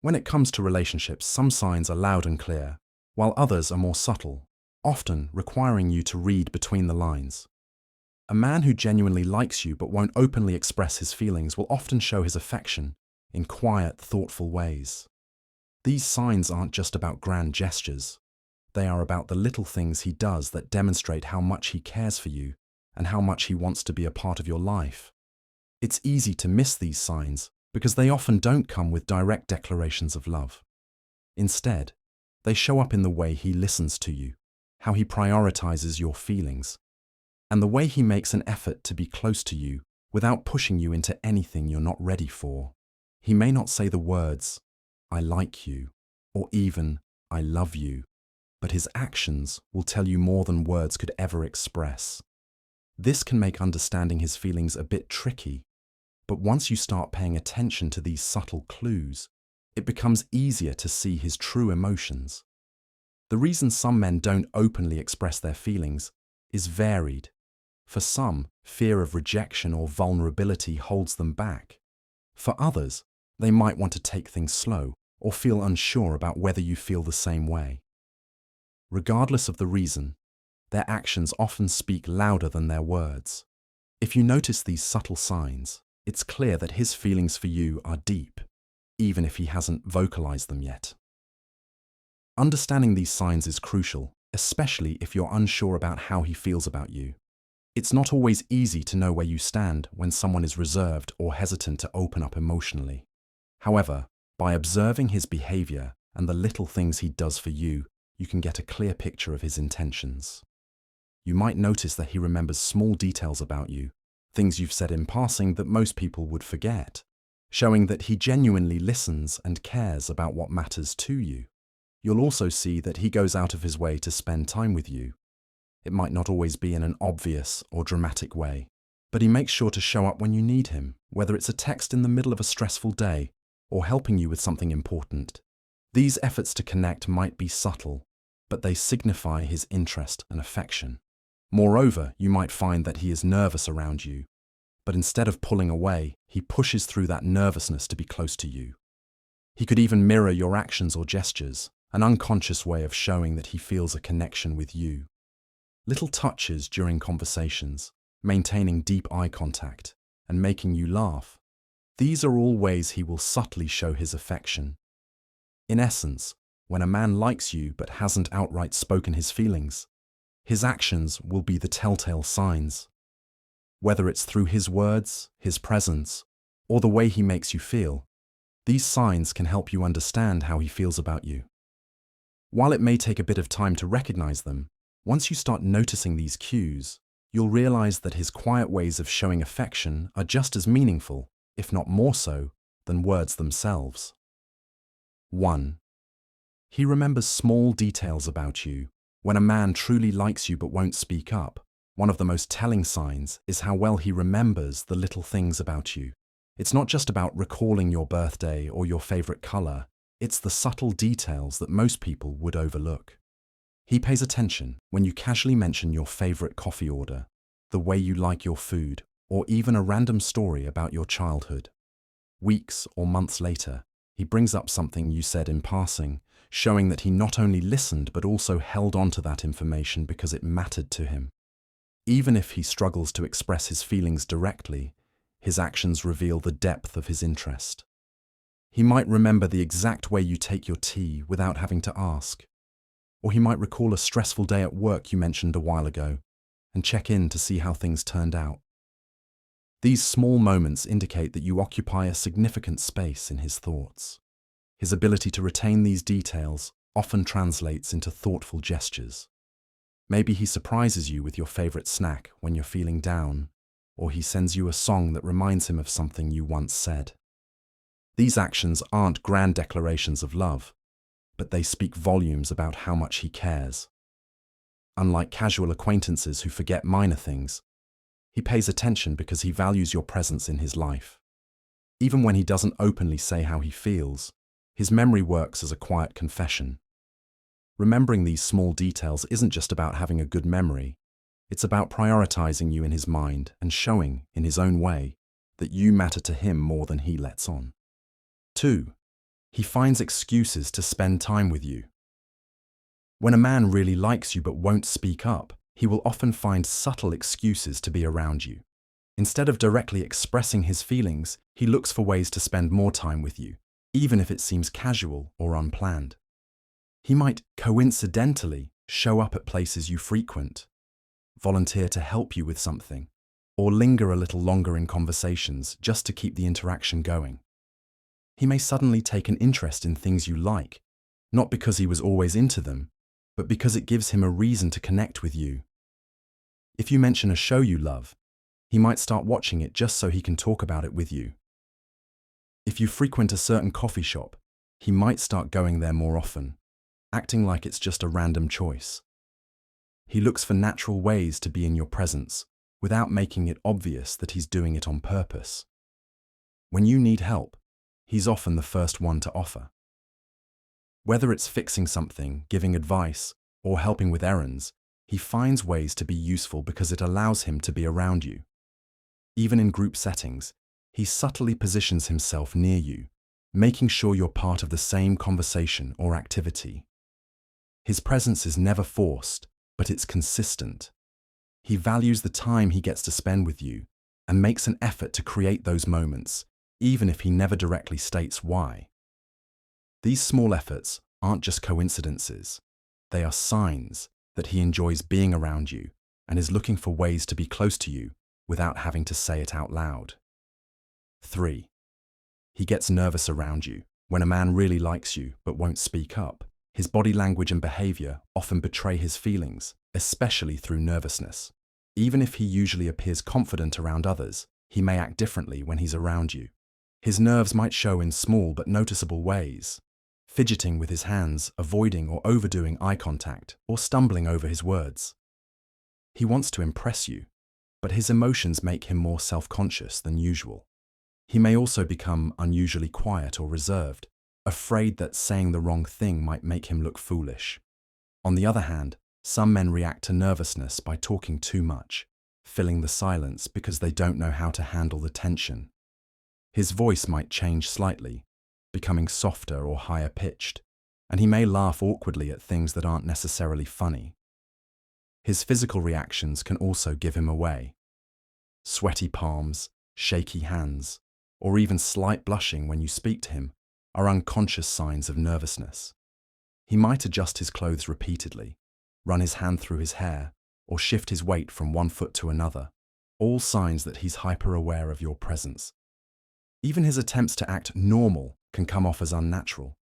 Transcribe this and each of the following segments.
When it comes to relationships, some signs are loud and clear, while others are more subtle, often requiring you to read between the lines. A man who genuinely likes you but won't openly express his feelings will often show his affection in quiet, thoughtful ways. These signs aren't just about grand gestures. They are about the little things he does that demonstrate how much he cares for you and how much he wants to be a part of your life. It's easy to miss these signs because they often don't come with direct declarations of love. Instead, they show up in the way he listens to you, how he prioritizes your feelings, and the way he makes an effort to be close to you without pushing you into anything you're not ready for. He may not say the words, "I like you," or even, "I love you," but his actions will tell you more than words could ever express. This can make understanding his feelings a bit tricky, but once you start paying attention to these subtle clues, it becomes easier to see his true emotions. The reason some men don't openly express their feelings is varied. For some, fear of rejection or vulnerability holds them back. For others, they might want to take things slow or feel unsure about whether you feel the same way. Regardless of the reason, their actions often speak louder than their words. If you notice these subtle signs, it's clear that his feelings for you are deep, even if he hasn't vocalized them yet. Understanding these signs is crucial, especially if you're unsure about how he feels about you. It's not always easy to know where you stand when someone is reserved or hesitant to open up emotionally. However, by observing his behavior and the little things he does for you, you can get a clear picture of his intentions. You might notice that he remembers small details about you, things you've said in passing that most people would forget, showing that he genuinely listens and cares about what matters to you. You'll also see that he goes out of his way to spend time with you. It might not always be in an obvious or dramatic way, but he makes sure to show up when you need him, whether it's a text in the middle of a stressful day or helping you with something important. These efforts to connect might be subtle, but they signify his interest and affection. Moreover, you might find that he is nervous around you, but instead of pulling away, he pushes through that nervousness to be close to you. He could even mirror your actions or gestures, an unconscious way of showing that he feels a connection with you. Little touches during conversations, maintaining deep eye contact, and making you laugh. These are all ways he will subtly show his affection. In essence, when a man likes you but hasn't outright spoken his feelings, his actions will be the telltale signs. Whether it's through his words, his presence, or the way he makes you feel, these signs can help you understand how he feels about you. While it may take a bit of time to recognize them, once you start noticing these cues, you'll realize that his quiet ways of showing affection are just as meaningful, if not more so, than words themselves. 1. He remembers small details about you. When a man truly likes you but won't speak up, one of the most telling signs is how well he remembers the little things about you. It's not just about recalling your birthday or your favorite color, it's the subtle details that most people would overlook. He pays attention when you casually mention your favorite coffee order, the way you like your food, or even a random story about your childhood. Weeks or months later, he brings up something you said in passing, showing that he not only listened but also held on to that information because it mattered to him. Even if he struggles to express his feelings directly, his actions reveal the depth of his interest. He might remember the exact way you take your tea without having to ask. Or he might recall a stressful day at work you mentioned a while ago and check in to see how things turned out. These small moments indicate that you occupy a significant space in his thoughts. His ability to retain these details often translates into thoughtful gestures. Maybe he surprises you with your favorite snack when you're feeling down, or he sends you a song that reminds him of something you once said. These actions aren't grand declarations of love, but they speak volumes about how much he cares. Unlike casual acquaintances who forget minor things, he pays attention because he values your presence in his life. Even when he doesn't openly say how he feels, his memory works as a quiet confession. Remembering these small details isn't just about having a good memory, it's about prioritizing you in his mind and showing, in his own way, that you matter to him more than he lets on. 2. He finds excuses to spend time with you. When a man really likes you but won't speak up, he will often find subtle excuses to be around you. Instead of directly expressing his feelings, he looks for ways to spend more time with you, even if it seems casual or unplanned. He might coincidentally show up at places you frequent, volunteer to help you with something, or linger a little longer in conversations just to keep the interaction going. He may suddenly take an interest in things you like, not because he was always into them, but because it gives him a reason to connect with you. If you mention a show you love, he might start watching it just so he can talk about it with you. If you frequent a certain coffee shop, he might start going there more often, acting like it's just a random choice. He looks for natural ways to be in your presence, without making it obvious that he's doing it on purpose. When you need help, he's often the first one to offer. Whether it's fixing something, giving advice, or helping with errands, he finds ways to be useful because it allows him to be around you. Even in group settings, he subtly positions himself near you, making sure you're part of the same conversation or activity. His presence is never forced, but it's consistent. He values the time he gets to spend with you and makes an effort to create those moments, even if he never directly states why. These small efforts aren't just coincidences. They are signs that he enjoys being around you and is looking for ways to be close to you without having to say it out loud. 3. He gets nervous around you. When a man really likes you but won't speak up, his body language and behavior often betray his feelings, especially through nervousness. Even if he usually appears confident around others, he may act differently when he's around you. His nerves might show in small but noticeable ways. Fidgeting with his hands, avoiding or overdoing eye contact, or stumbling over his words. He wants to impress you, but his emotions make him more self-conscious than usual. He may also become unusually quiet or reserved, afraid that saying the wrong thing might make him look foolish. On the other hand, some men react to nervousness by talking too much, filling the silence because they don't know how to handle the tension. His voice might change slightly, becoming softer or higher pitched, and he may laugh awkwardly at things that aren't necessarily funny. His physical reactions can also give him away. Sweaty palms, shaky hands, or even slight blushing when you speak to him are unconscious signs of nervousness. He might adjust his clothes repeatedly, run his hand through his hair, or shift his weight from one foot to another, all signs that he's hyper-aware of your presence. Even his attempts to act normal can come off as unnatural.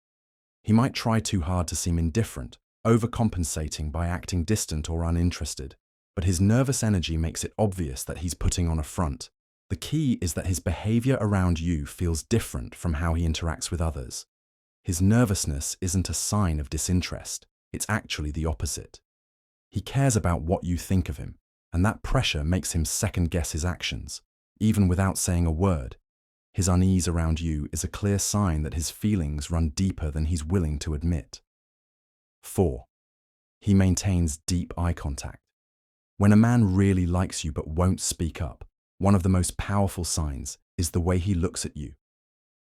He might try too hard to seem indifferent, overcompensating by acting distant or uninterested, but his nervous energy makes it obvious that he's putting on a front. The key is that his behavior around you feels different from how he interacts with others. His nervousness isn't a sign of disinterest, it's actually the opposite. He cares about what you think of him, and that pressure makes him second-guess his actions, even without saying a word. His unease around you is a clear sign that his feelings run deeper than he's willing to admit. 4. He maintains deep eye contact. When a man really likes you but won't speak up, one of the most powerful signs is the way he looks at you.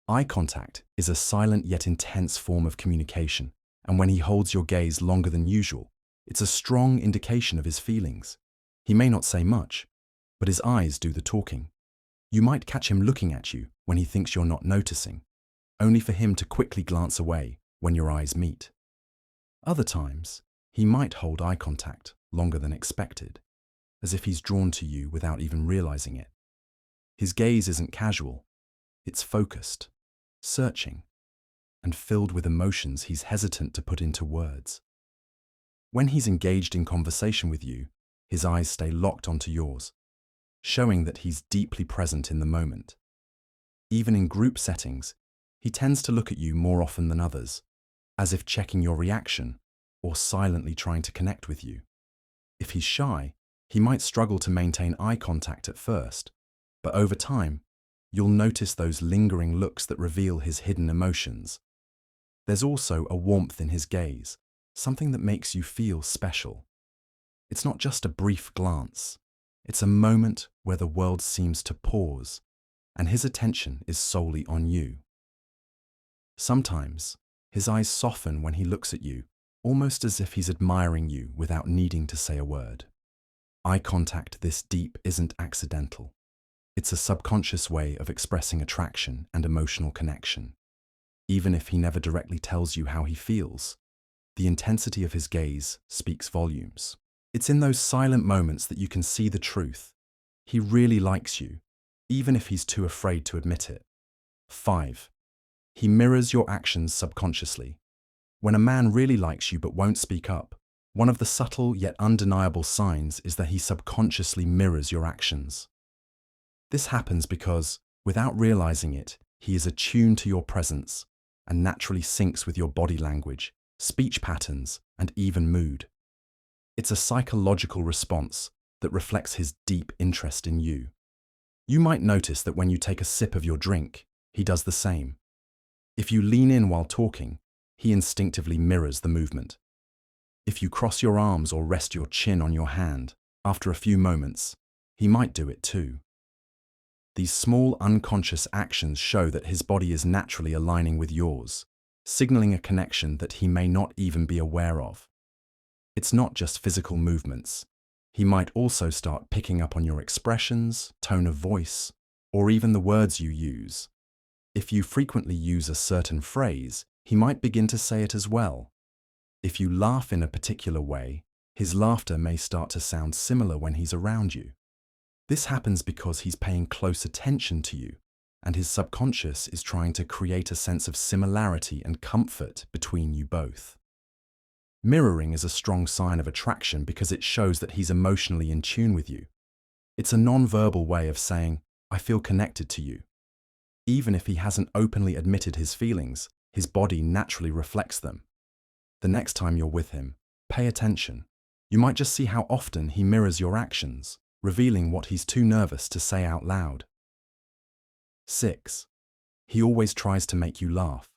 Eye contact is a silent yet intense form of communication, and when he holds your gaze longer than usual, it's a strong indication of his feelings. He may not say much, but his eyes do the talking. You might catch him looking at you when he thinks you're not noticing, only for him to quickly glance away when your eyes meet. Other times, he might hold eye contact longer than expected, as if he's drawn to you without even realizing it. His gaze isn't casual, it's focused, searching, and filled with emotions he's hesitant to put into words. When he's engaged in conversation with you, his eyes stay locked onto yours, showing that he's deeply present in the moment. Even in group settings, he tends to look at you more often than others, as if checking your reaction or silently trying to connect with you. If he's shy, he might struggle to maintain eye contact at first, but over time, you'll notice those lingering looks that reveal his hidden emotions. There's also a warmth in his gaze, something that makes you feel special. It's not just a brief glance. It's a moment where the world seems to pause, and his attention is solely on you. Sometimes, his eyes soften when he looks at you, almost as if he's admiring you without needing to say a word. Eye contact this deep isn't accidental. It's a subconscious way of expressing attraction and emotional connection. Even if he never directly tells you how he feels, the intensity of his gaze speaks volumes. It's in those silent moments that you can see the truth. He really likes you, even if he's too afraid to admit it. 5. He mirrors your actions subconsciously. When a man really likes you but won't speak up, one of the subtle yet undeniable signs is that he subconsciously mirrors your actions. This happens because, without realizing it, he is attuned to your presence and naturally syncs with your body language, speech patterns, and even mood. It's a psychological response that reflects his deep interest in you. You might notice that when you take a sip of your drink, he does the same. If you lean in while talking, he instinctively mirrors the movement. If you cross your arms or rest your chin on your hand, after a few moments, he might do it too. These small unconscious actions show that his body is naturally aligning with yours, signaling a connection that he may not even be aware of. It's not just physical movements. He might also start picking up on your expressions, tone of voice, or even the words you use. If you frequently use a certain phrase, he might begin to say it as well. If you laugh in a particular way, his laughter may start to sound similar when he's around you. This happens because he's paying close attention to you, and his subconscious is trying to create a sense of similarity and comfort between you both. Mirroring is a strong sign of attraction because it shows that he's emotionally in tune with you. It's a non-verbal way of saying, "I feel connected to you." Even if he hasn't openly admitted his feelings, his body naturally reflects them. The next time you're with him, pay attention. You might just see how often he mirrors your actions, revealing what he's too nervous to say out loud. 6. He always tries to make you laugh.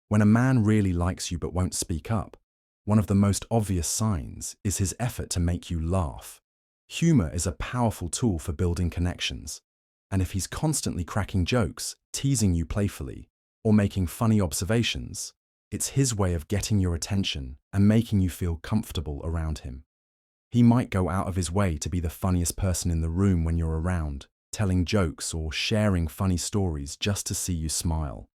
When a man really likes you but won't speak up, one of the most obvious signs is his effort to make you laugh. Humor is a powerful tool for building connections, and if he's constantly cracking jokes, teasing you playfully, or making funny observations, it's his way of getting your attention and making you feel comfortable around him. He might go out of his way to be the funniest person in the room when you're around, telling jokes or sharing funny stories just to see you smile.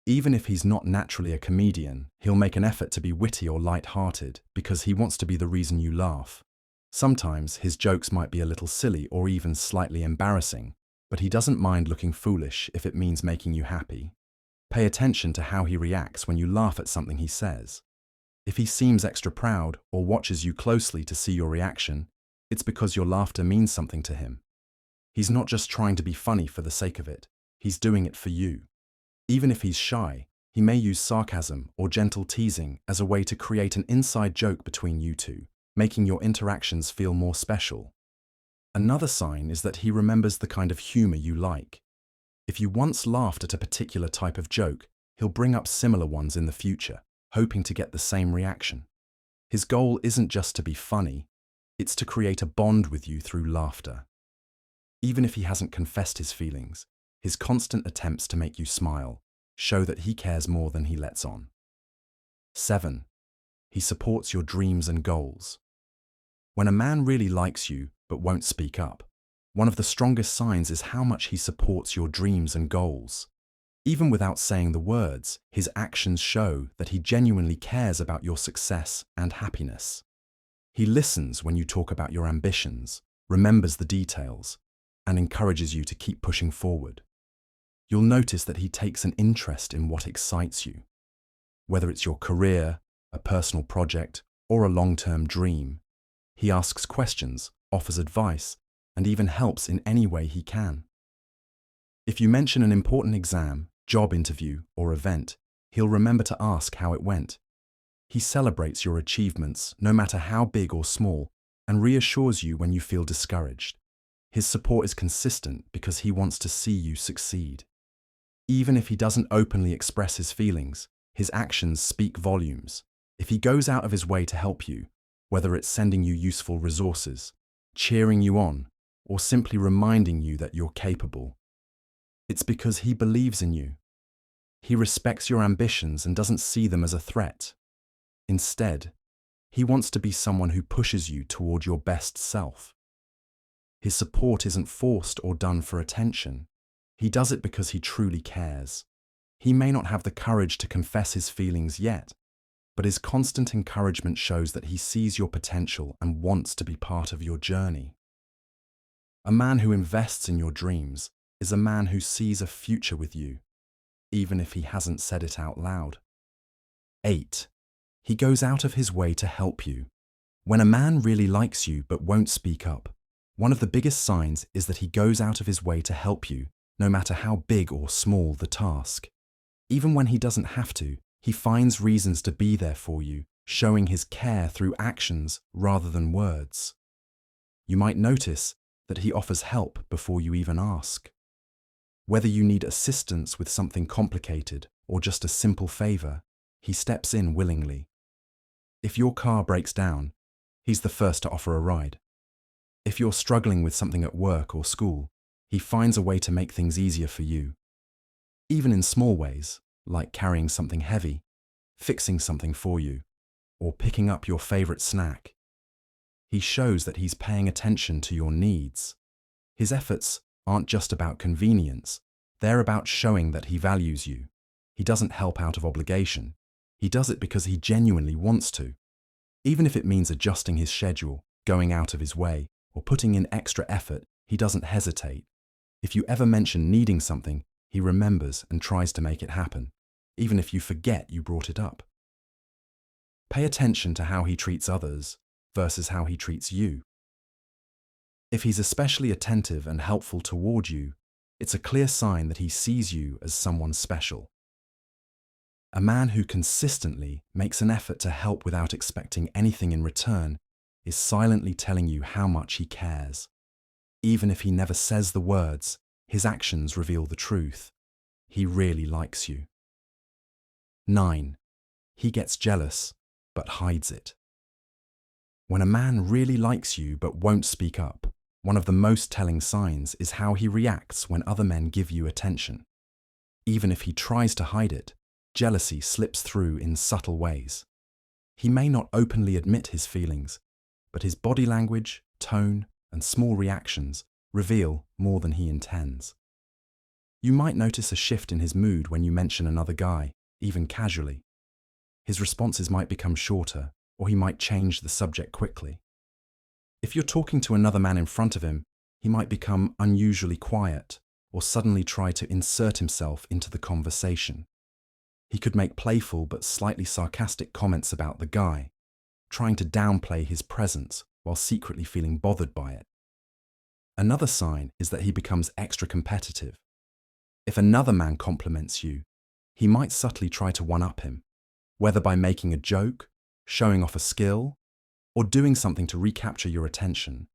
Even if he's not naturally a comedian, he'll make an effort to be witty or light-hearted because he wants to be the reason you laugh. Sometimes his jokes might be a little silly or even slightly embarrassing, but he doesn't mind looking foolish if it means making you happy. Pay attention to how he reacts when you laugh at something he says. If he seems extra proud or watches you closely to see your reaction, it's because your laughter means something to him. He's not just trying to be funny for the sake of it, he's doing it for you. Even if he's shy, he may use sarcasm or gentle teasing as a way to create an inside joke between you two, making your interactions feel more special. Another sign is that he remembers the kind of humor you like. If you once laughed at a particular type of joke, he'll bring up similar ones in the future, hoping to get the same reaction. His goal isn't just to be funny, it's to create a bond with you through laughter. Even if he hasn't confessed his feelings, his constant attempts to make you smile show that he cares more than he lets on. 7. He supports your dreams and goals. When a man really likes you but won't speak up, one of the strongest signs is how much he supports your dreams and goals. Even without saying the words, his actions show that he genuinely cares about your success and happiness. He listens when you talk about your ambitions, remembers the details, and encourages you to keep pushing forward. You'll notice that he takes an interest in what excites you. Whether it's your career, a personal project, or a long-term dream, he asks questions, offers advice, and even helps in any way he can. If you mention an important exam, job interview, or event, he'll remember to ask how it went. He celebrates your achievements, no matter how big or small, and reassures you when you feel discouraged. His support is consistent because he wants to see you succeed. Even if he doesn't openly express his feelings, his actions speak volumes. If he goes out of his way to help you, whether it's sending you useful resources, cheering you on, or simply reminding you that you're capable, it's because he believes in you. He respects your ambitions and doesn't see them as a threat. Instead, he wants to be someone who pushes you toward your best self. His support isn't forced or done for attention. He does it because he truly cares. He may not have the courage to confess his feelings yet, but his constant encouragement shows that he sees your potential and wants to be part of your journey. A man who invests in your dreams is a man who sees a future with you, even if he hasn't said it out loud. 8. He goes out of his way to help you. When a man really likes you but won't speak up, one of the biggest signs is that he goes out of his way to help you, no matter how big or small the task. Even when he doesn't have to, he finds reasons to be there for you, showing his care through actions rather than words. You might notice that he offers help before you even ask. Whether you need assistance with something complicated or just a simple favor, he steps in willingly. If your car breaks down, he's the first to offer a ride. If you're struggling with something at work or school, he finds a way to make things easier for you. Even in small ways, like carrying something heavy, fixing something for you, or picking up your favorite snack. He shows that he's paying attention to your needs. His efforts aren't just about convenience, they're about showing that he values you. He doesn't help out of obligation. He does it because he genuinely wants to. Even if it means adjusting his schedule, going out of his way, or putting in extra effort, he doesn't hesitate. If you ever mention needing something, he remembers and tries to make it happen, even if you forget you brought it up. Pay attention to how he treats others versus how he treats you. If he's especially attentive and helpful toward you, it's a clear sign that he sees you as someone special. A man who consistently makes an effort to help without expecting anything in return is silently telling you how much he cares. Even if he never says the words, his actions reveal the truth. He really likes you. 9. He gets jealous, but hides it. When a man really likes you but won't speak up, one of the most telling signs is how he reacts when other men give you attention. Even if he tries to hide it, jealousy slips through in subtle ways. He may not openly admit his feelings, but his body language, tone, and small reactions reveal more than he intends. You might notice a shift in his mood when you mention another guy, even casually. His responses might become shorter, or he might change the subject quickly. If you're talking to another man in front of him, he might become unusually quiet, or suddenly try to insert himself into the conversation. He could make playful but slightly sarcastic comments about the guy, trying to downplay his presence while secretly feeling bothered by it. Another sign is that he becomes extra competitive. If another man compliments you, he might subtly try to one-up him, whether by making a joke, showing off a skill, or doing something to recapture your attention.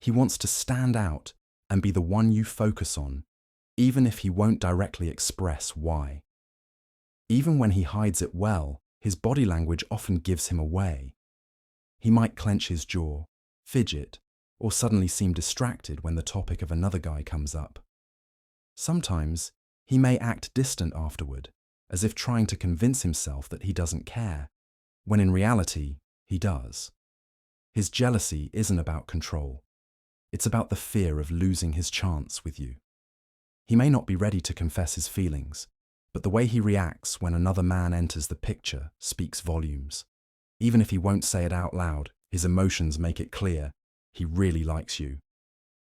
He wants to stand out and be the one you focus on, even if he won't directly express why. Even when he hides it well, his body language often gives him away. He might clench his jaw, fidget, or suddenly seem distracted when the topic of another guy comes up. Sometimes, he may act distant afterward, as if trying to convince himself that he doesn't care, when in reality, he does. His jealousy isn't about control. It's about the fear of losing his chance with you. He may not be ready to confess his feelings, but the way he reacts when another man enters the picture speaks volumes. Even if he won't say it out loud, his emotions make it clear he really likes you.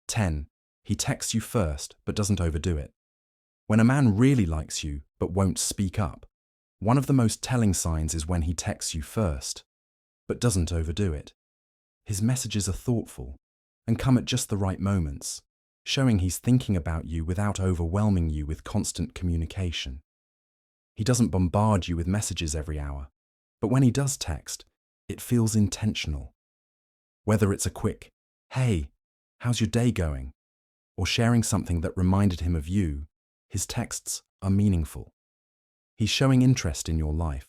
10. He texts you first, but doesn't overdo it. When a man really likes you, but won't speak up, one of the most telling signs is when he texts you first, but doesn't overdo it. His messages are thoughtful and come at just the right moments, showing he's thinking about you without overwhelming you with constant communication. He doesn't bombard you with messages every hour, but when he does text, it feels intentional. Whether it's a quick, "Hey, how's your day going?" or sharing something that reminded him of you, his texts are meaningful. He's showing interest in your life,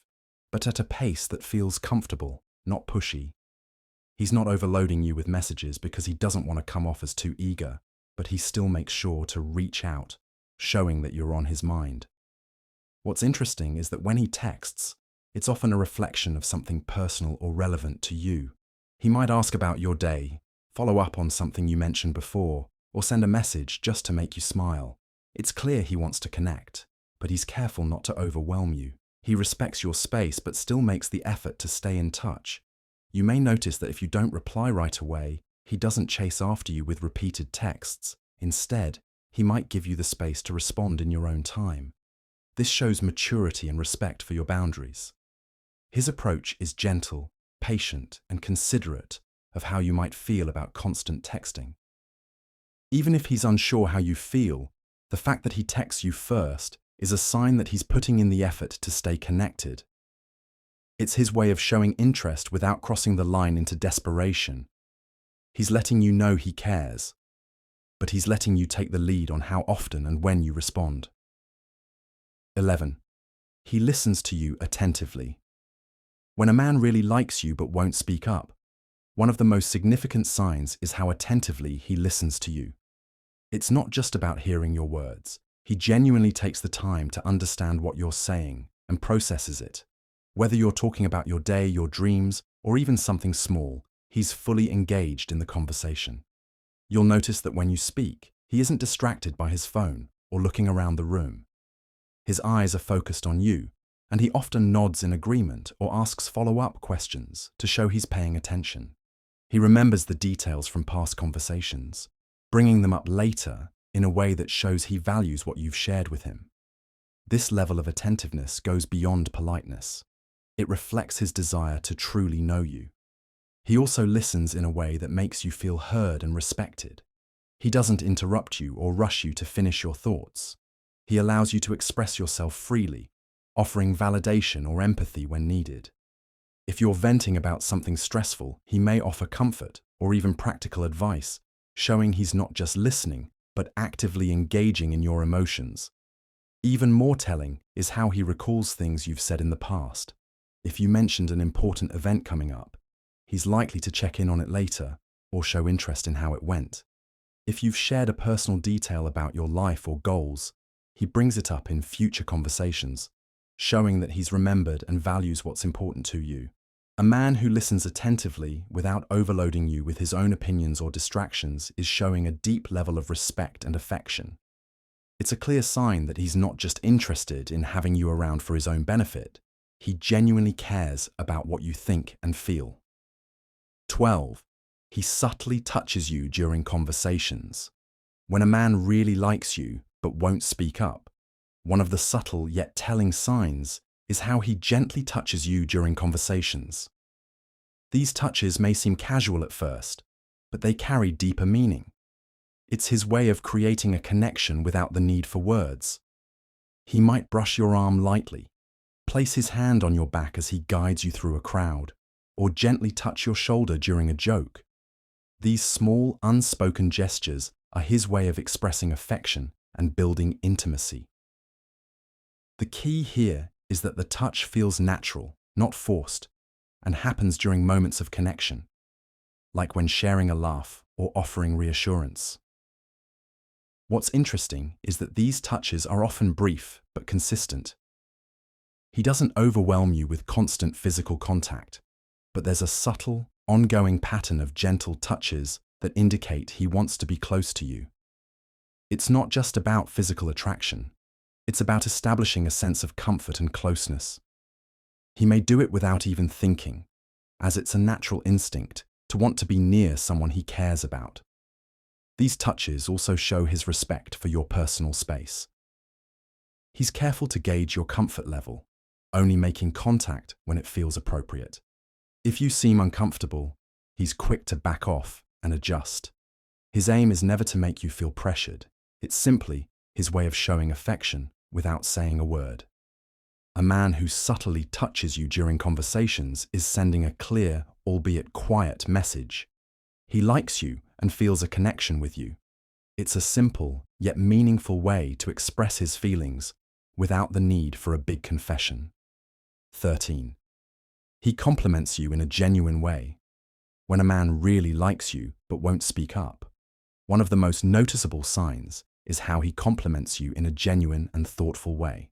but at a pace that feels comfortable, not pushy. He's not overloading you with messages because he doesn't want to come off as too eager, but he still makes sure to reach out, showing that you're on his mind. What's interesting is that when he texts, it's often a reflection of something personal or relevant to you. He might ask about your day, follow up on something you mentioned before, or send a message just to make you smile. It's clear he wants to connect, but he's careful not to overwhelm you. He respects your space but still makes the effort to stay in touch. You may notice that if you don't reply right away, he doesn't chase after you with repeated texts. Instead, he might give you the space to respond in your own time. This shows maturity and respect for your boundaries. His approach is gentle, patient, and considerate of how you might feel about constant texting. Even if he's unsure how you feel, the fact that he texts you first is a sign that he's putting in the effort to stay connected. It's his way of showing interest without crossing the line into desperation. He's letting you know he cares, but he's letting you take the lead on how often and when you respond. 11. He listens to you attentively. When a man really likes you but won't speak up, one of the most significant signs is how attentively he listens to you. It's not just about hearing your words. He genuinely takes the time to understand what you're saying and processes it. Whether you're talking about your day, your dreams, or even something small, he's fully engaged in the conversation. You'll notice that when you speak, he isn't distracted by his phone or looking around the room. His eyes are focused on you, and he often nods in agreement or asks follow-up questions to show he's paying attention. He remembers the details from past conversations, bringing them up later in a way that shows he values what you've shared with him. This level of attentiveness goes beyond politeness. It reflects his desire to truly know you. He also listens in a way that makes you feel heard and respected. He doesn't interrupt you or rush you to finish your thoughts. He allows you to express yourself freely, offering validation or empathy when needed. If you're venting about something stressful, he may offer comfort or even practical advice, showing he's not just listening, but actively engaging in your emotions. Even more telling is how he recalls things you've said in the past. If you mentioned an important event coming up, he's likely to check in on it later or show interest in how it went. If you've shared a personal detail about your life or goals, he brings it up in future conversations, showing that he's remembered and values what's important to you. A man who listens attentively without overloading you with his own opinions or distractions is showing a deep level of respect and affection. It's a clear sign that he's not just interested in having you around for his own benefit. He genuinely cares about what you think and feel. 12. He subtly touches you during conversations. When a man really likes you but won't speak up, one of the subtle yet telling signs is how he gently touches you during conversations. These touches may seem casual at first, but they carry deeper meaning. It's his way of creating a connection without the need for words. He might brush your arm lightly, place his hand on your back as he guides you through a crowd, or gently touch your shoulder during a joke. These small, unspoken gestures are his way of expressing affection and building intimacy. The key here is that the touch feels natural, not forced, and happens during moments of connection, like when sharing a laugh or offering reassurance. What's interesting is that these touches are often brief but consistent. He doesn't overwhelm you with constant physical contact, but there's a subtle, ongoing pattern of gentle touches that indicate he wants to be close to you. It's not just about physical attraction. It's about establishing a sense of comfort and closeness. He may do it without even thinking, as it's a natural instinct to want to be near someone he cares about. These touches also show his respect for your personal space. He's careful to gauge your comfort level, only making contact when it feels appropriate. If you seem uncomfortable, he's quick to back off and adjust. His aim is never to make you feel pressured. It's simply his way of showing affection without saying a word. A man who subtly touches you during conversations is sending a clear, albeit quiet, message. He likes you and feels a connection with you. It's a simple, yet meaningful way to express his feelings without the need for a big confession. 13. He compliments you in a genuine way. When a man really likes you but won't speak up, one of the most noticeable signs is how he compliments you in a genuine and thoughtful way.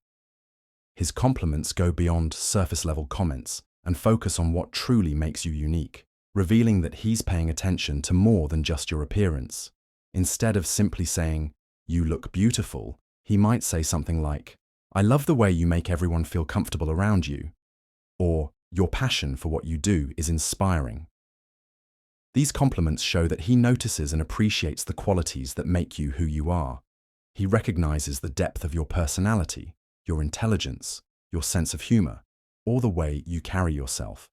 His compliments go beyond surface-level comments and focus on what truly makes you unique, revealing that he's paying attention to more than just your appearance. Instead of simply saying, "You look beautiful," he might say something like, "I love the way you make everyone feel comfortable around you," or "Your passion for what you do is inspiring." These compliments show that he notices and appreciates the qualities that make you who you are. He recognizes the depth of your personality, your intelligence, your sense of humor, or the way you carry yourself.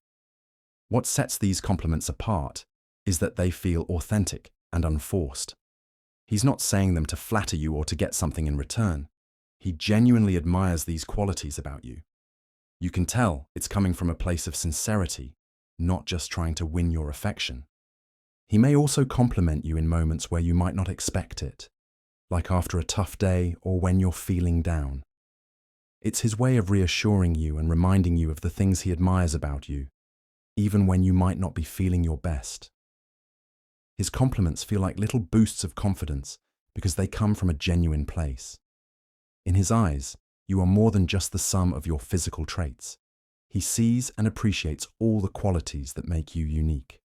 What sets these compliments apart is that they feel authentic and unforced. He's not saying them to flatter you or to get something in return. He genuinely admires these qualities about you. You can tell it's coming from a place of sincerity, not just trying to win your affection. He may also compliment you in moments where you might not expect it, like after a tough day or when you're feeling down. It's his way of reassuring you and reminding you of the things he admires about you, even when you might not be feeling your best. His compliments feel like little boosts of confidence because they come from a genuine place. In his eyes, you are more than just the sum of your physical traits. He sees and appreciates all the qualities that make you unique.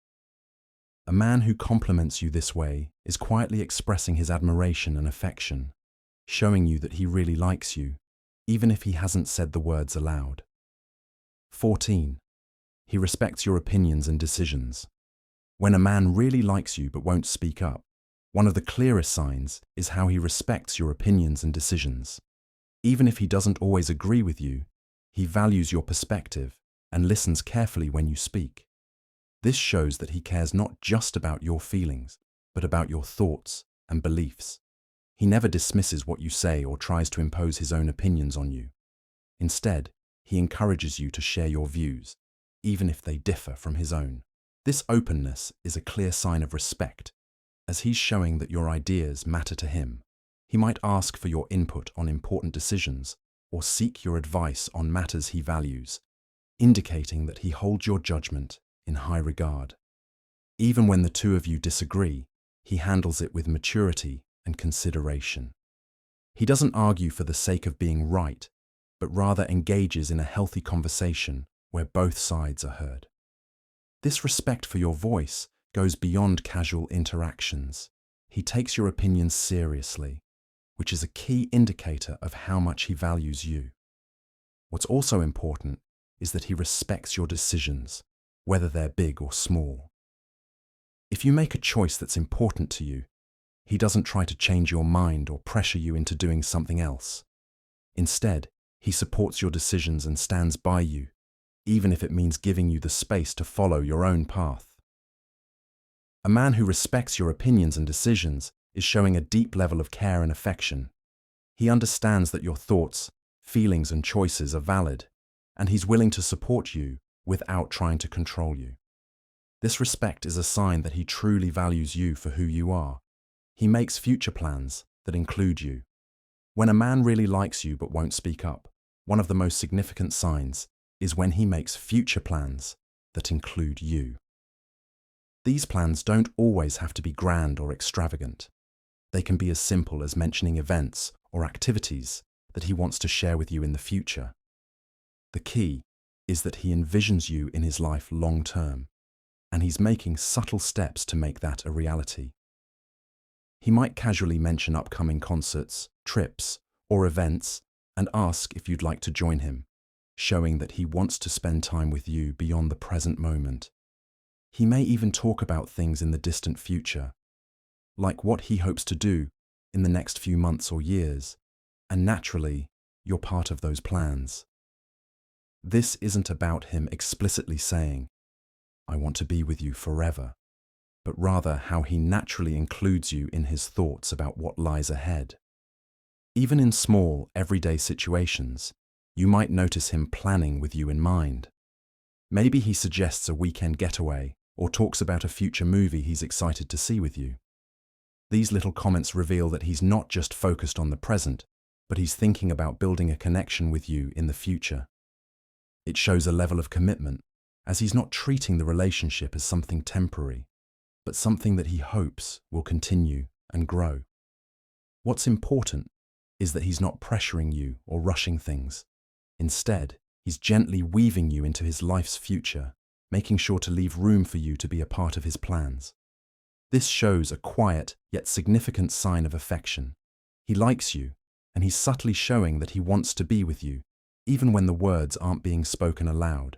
A man who compliments you this way is quietly expressing his admiration and affection, showing you that he really likes you, even if he hasn't said the words aloud. 14. He respects your opinions and decisions. When a man really likes you but won't speak up, one of the clearest signs is how he respects your opinions and decisions. Even if he doesn't always agree with you, he values your perspective and listens carefully when you speak. This shows that he cares not just about your feelings, but about your thoughts and beliefs. He never dismisses what you say or tries to impose his own opinions on you. Instead, he encourages you to share your views, even if they differ from his own. This openness is a clear sign of respect, as he's showing that your ideas matter to him. He might ask for your input on important decisions or seek your advice on matters he values, indicating that he holds your judgment in high regard. Even when the two of you disagree, he handles it with maturity and consideration. He doesn't argue for the sake of being right, but rather engages in a healthy conversation where both sides are heard. This respect for your voice goes beyond casual interactions. He takes your opinions seriously, which is a key indicator of how much he values you. What's also important is that he respects your decisions, whether they're big or small. If you make a choice that's important to you, he doesn't try to change your mind or pressure you into doing something else. Instead, he supports your decisions and stands by you, even if it means giving you the space to follow your own path. A man who respects your opinions and decisions is showing a deep level of care and affection. He understands that your thoughts, feelings, and choices are valid, and he's willing to support you without trying to control you. This respect is a sign that he truly values you for who you are. He makes future plans that include you. When a man really likes you but won't speak up, one of the most significant signs is when he makes future plans that include you. These plans don't always have to be grand or extravagant. They can be as simple as mentioning events or activities that he wants to share with you in the future. The key is that he envisions you in his life long term, and he's making subtle steps to make that a reality. He might casually mention upcoming concerts, trips, or events and ask if you'd like to join him, showing that he wants to spend time with you beyond the present moment. He may even talk about things in the distant future, like what he hopes to do in the next few months or years, and naturally, you're part of those plans. This isn't about him explicitly saying, "I want to be with you forever," but rather how he naturally includes you in his thoughts about what lies ahead. Even in small, everyday situations, you might notice him planning with you in mind. Maybe he suggests a weekend getaway or talks about a future movie he's excited to see with you. These little comments reveal that he's not just focused on the present, but he's thinking about building a connection with you in the future. It shows a level of commitment, as he's not treating the relationship as something temporary, but something that he hopes will continue and grow. What's important is that he's not pressuring you or rushing things. Instead, he's gently weaving you into his life's future, making sure to leave room for you to be a part of his plans. This shows a quiet yet significant sign of affection. He likes you, and he's subtly showing that he wants to be with you, even when the words aren't being spoken aloud.